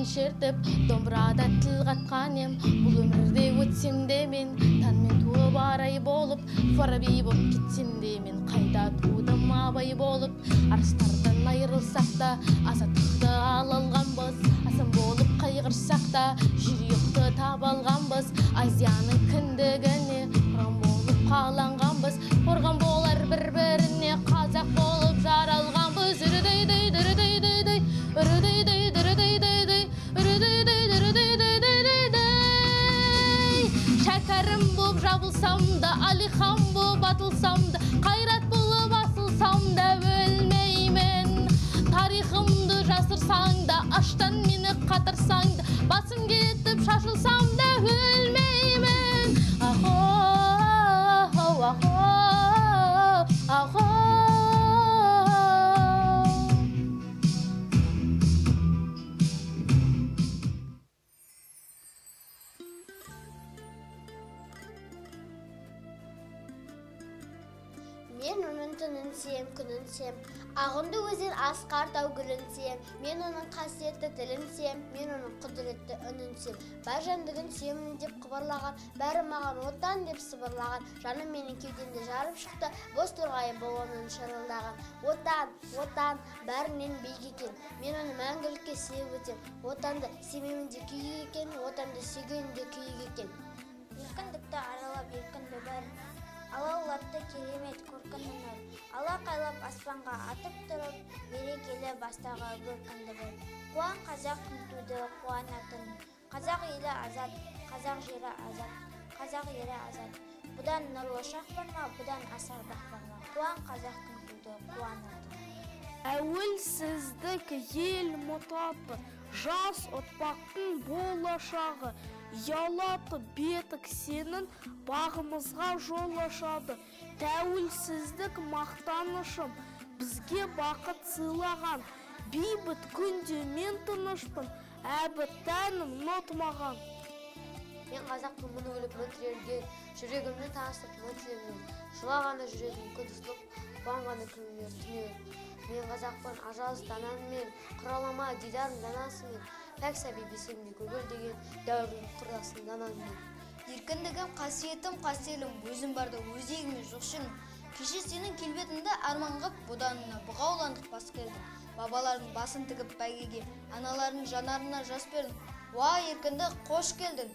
шертіп, домбырада тіл қатқан ем. Бұл өмірде өтсем де мен, танмен туып арай болып, Фараби болып кетсем де мен, қайда тудым абай болып. Арыстардан айырылсақ та, азаттықты алғанбыз, асан болып қайғырсақ та, жүректі тап алғанбыз. Азияның кіндігіне қорған болып қаланғанбыз, қорған болар бір-біріне қазақ болып жаралғанбыз. Үрдейдей, үрдейдей, үрдейдей, үрдейдей, шәкәрім болып жабылсам да, Алихан болып атылсам да, қайрат болып асылсам да өлмеймін. Тарихымды жасырсаң да, аштан мені қатырсаң да, басым кетіп шашылсам да өлмеймін. Ахо, ахо, ахо. Мен оның түнін сем, күнін сем, ағынды өзен асқар тау гүлін сем, мен оның қасиетті тілін сем, мен оның құдіретті үнін сем. Бар жандығын семін деп қыбырлаған, бәрі маған отан деп сыбырлаған, жаным менің кеудемде жарып шықты, боз торғайым бұл оның шырылдаған. Отан, отан, бәрінен биік екен, мен оны мәңгілікке сүйіп өтем. Отанды семемін де күйік екен, отанды сүйген де күйік екен. Еркіндікті аралап еркінді бәрін, алаулатты керемет көркінін өр, ала қайлап аспанға атып тұрып, берекелі бастағы бөркінді бір. Қуан қазақ күн туды қуанатын, қазақ елі азат, қазақ жері азат, қазақ ері азат. Бұдан нұрлы шақ бар ма, бұдан асар бақ бар ма? Қуан қазақ күн туды қуанатын. Әуелсіздік ел мұтаты, жас ұрпақтың болашағы, ұялаты бетік сенің бағымызға жол ашады. Тәуелсіздік мақтанышым, бізге бақыт сыйлаған, бейбіт күнде мен тынышпын, әбіттәнім нотмаған. Мен қазақтың мұны өліп мүнтірерген, жүрегімді тасып мүнтілемін, жылағаны жүрегім күдісліп, қуанғаны күлмер түнер. Мен қазақпын ажалысты анаммен, құралама дидарым данасымен, пәк сәби бесемде көгілдеген дәуірдің құрдасын данаммен. Еркіндігім, қасиетім, қастелім, өзім барда өзегіме жоқшының. Кеше сенің келбетіңді арманғып, бұданына бұғауландық бас келдім. Бабалардың басын тігіп бәйгеге, аналардың жанарына жас бердім. Уа еркіндік, қош келдің.